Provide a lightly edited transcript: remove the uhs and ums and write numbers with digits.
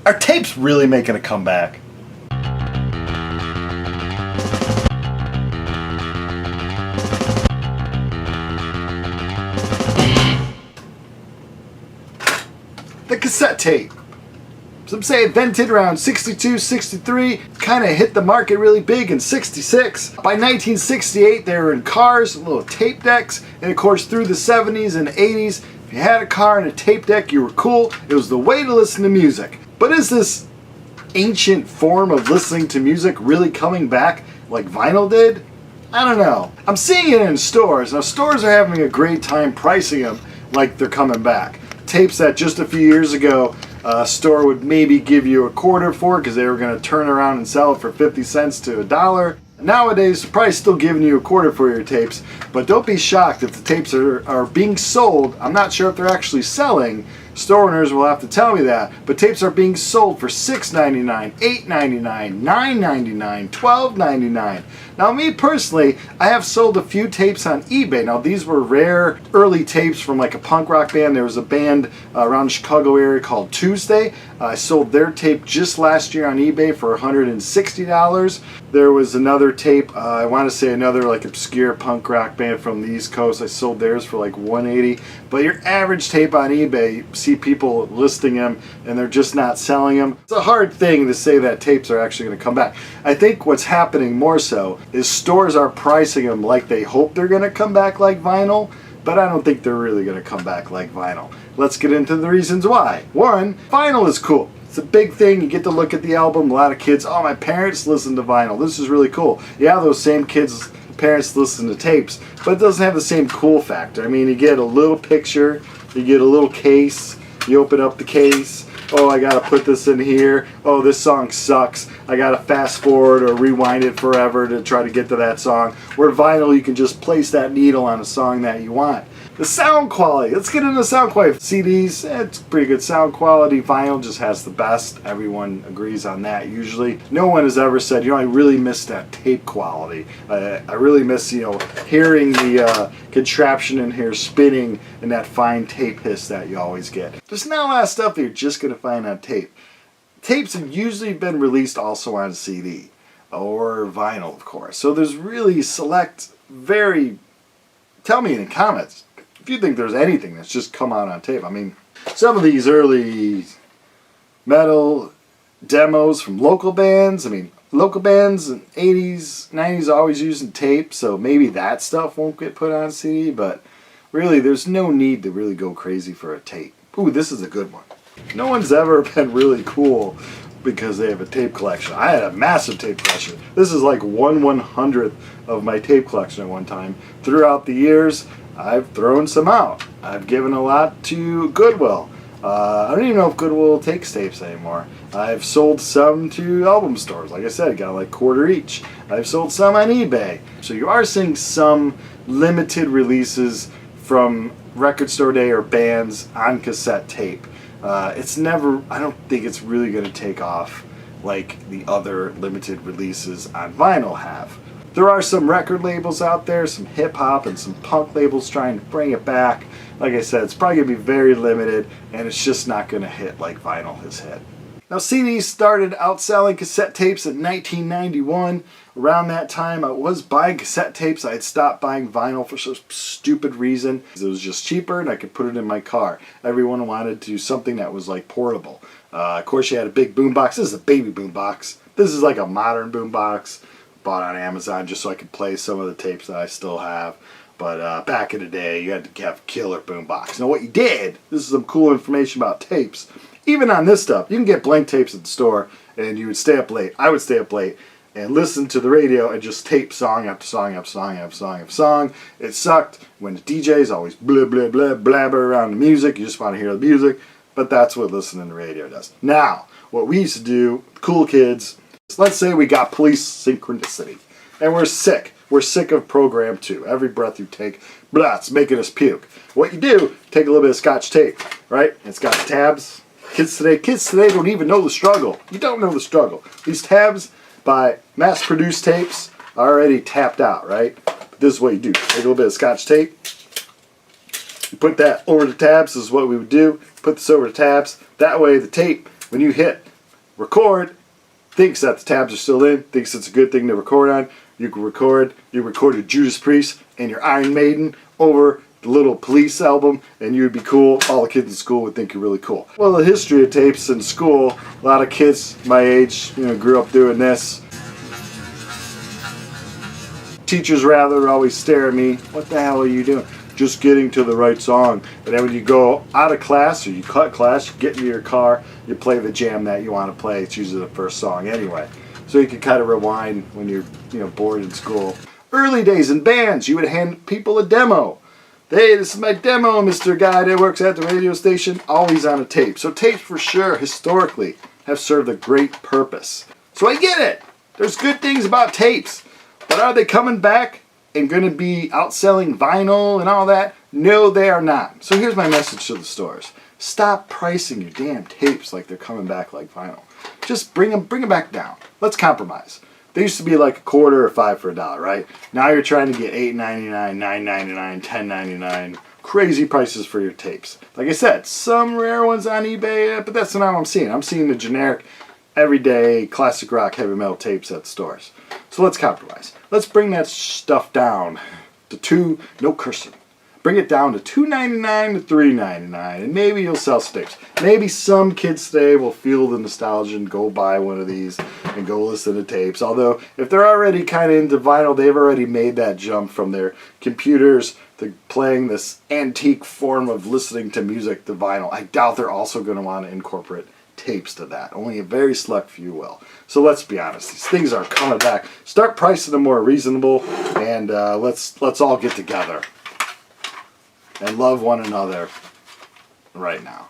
Are tapes really making a comeback? The cassette tape. Some say invented around 62, 63, kind of hit the market really big in 66. By 1968 they were in cars, little tape decks, and of course through the 70s and 80s, if you had a car and a tape deck, you were cool. It was the way to listen to music. But is this ancient form of listening to music really coming back like vinyl did? I don't know. I'm seeing it in stores. Now stores are having a great time pricing them like they're coming back. Tapes that just a few years ago a store would maybe give you a quarter for because they were going to turn around and sell it for 50 cents to $1. Nowadays, they're probably still giving you a quarter for your tapes, but don't be shocked if the tapes are being sold. I'm not sure if they're actually selling. Store owners will have to tell me that, but tapes are being sold for $6.99, $8.99, $9.99, $12.99. Now me personally, I have sold a few tapes on eBay. Now these were rare early tapes from like a punk rock band. There was a band around the Chicago area called Tuesday. I sold their tape just last year on eBay for $160. There was another tape, I want to say another like obscure punk rock band from the East Coast. I sold theirs for like $180. But your average tape on eBay, you see people listing them and they're just not selling them. It's a hard thing to say that tapes are actually going to come back. I think what's happening more so is stores are pricing them like they hope they're going to come back like vinyl, but I don't think they're really going to come back like vinyl. Let's get into the reasons why. One, vinyl is cool. It's a big thing. You get to look at the album. A lot of kids, oh, my parents listen to vinyl. This is really cool. Yeah, those same kids' parents listen to tapes, but it doesn't have the same cool factor. I mean, you get a little picture, you get a little case, you open up the case, oh, I gotta put this in here, oh, this song sucks, I gotta fast forward or rewind it forever to try to get to that song. Where vinyl, you can just place that needle on a song that you want. The sound quality, let's get into sound quality. CDs, it's pretty good sound quality. Vinyl just has the best. Everyone agrees on that usually. No one has ever said, you know, I really miss that tape quality. I really miss, you know, hearing the contraption in here spinning and that fine tape hiss that you always get. There's not a lot of stuff that you're just going to find on tape. Tapes have usually been released also on CD or vinyl, of course. So there's really select, very, tell me in the comments if you think there's anything that's just come out on tape. I mean, some of these early metal demos from local bands, I mean, local bands in 80s, 90s always using tape, so maybe that stuff won't get put on CD, but really there's no need to really go crazy for a tape. Ooh, this is a good one. No one's ever been really cool because they have a tape collection. I had a massive tape collection. This is like 1/100th of my tape collection at one time. Throughout the years, I've thrown some out. I've given a lot to Goodwill. I don't even know if Goodwill takes tapes anymore. I've sold some to album stores. Like I said, got like quarter each. I've sold some on eBay. So you are seeing some limited releases from record store day or bands on cassette tape. It's never, I don't think it's really going to take off like the other limited releases on vinyl have. There are some record labels out there, some hip hop and some punk labels trying to bring it back. Like I said, it's probably going to be very limited and it's just not going to hit like vinyl has hit. Now CDs started outselling cassette tapes in 1991. Around that time I was buying cassette tapes. I had stopped buying vinyl for some stupid reason. It was just cheaper and I could put it in my car. Everyone wanted to do something that was like portable. Of course you had a big boombox. This is a baby boombox. This is like a modern boombox. Bought on Amazon just so I could play some of the tapes that I still have. But back in the day, you had to have a killer boombox. Now what you did, this is some cool information about tapes. Even on this stuff, you can get blank tapes at the store and you would stay up late. I would stay up late and listen to the radio and just tape song after song after song after song after song. It sucked when the DJs always blah blah blah blabber around the music. You just want to hear the music. But that's what listening to radio does. Now, what we used to do, cool kids, let's say we got Police Synchronicity and we're sick. We're sick of program 2. Every breath you take, blah, it's making us puke. What you do, take a little bit of Scotch tape, right? It's got tabs. Kids today don't even know the struggle. You don't know the struggle. These tabs by mass-produced tapes are already tapped out, right? But this is what you do. Take a little bit of Scotch tape. You put that over the tabs. This is what we would do. Put this over the tabs. That way the tape, when you hit record, thinks that the tabs are still in, thinks it's a good thing to record on. You can record, you recorded Judas Priest and your Iron Maiden over the Little Police album, and you would be cool. All the kids in school would think you're really cool. Well, the history of tapes in school, a lot of kids my age, grew up doing this. Teachers rather always stare at me, what the hell are you doing? Just getting to the right song. And then when you go out of class or you cut class, you get into your car, you play the jam that you want to play. It's usually the first song anyway. So you can kind of rewind when you're bored in school. Early days in bands, you would hand people a demo. Hey, this is my demo, Mr. Guy that works at the radio station. Always on a tape. So tapes for sure, historically, have served a great purpose. So I get it. There's good things about tapes. But are they coming back and going to be outselling vinyl and all that? No, they are not. So here's my message to the stores. Stop pricing your damn tapes like they're coming back like vinyl. Just bring them back down. Let's compromise. They used to be like a quarter or $5 for $1, right? Now you're trying to get $8.99, $9.99, $10.99. Crazy prices for your tapes. Like I said, some rare ones on eBay, but that's not what I'm seeing. I'm seeing the generic, everyday, classic rock, heavy metal tapes at stores. So let's compromise. Let's bring that stuff down to no cursing. Bring it down to $2.99 to $3.99, and maybe you'll sell tapes. Maybe some kids today will feel the nostalgia and go buy one of these and go listen to tapes. Although, if they're already kind of into vinyl, they've already made that jump from their computers to playing this antique form of listening to music to vinyl. I doubt they're also going to want to incorporate tapes to that. Only a very select few will. So let's be honest. These things are coming back. Start pricing them more reasonable, and let's all get together and love one another right now.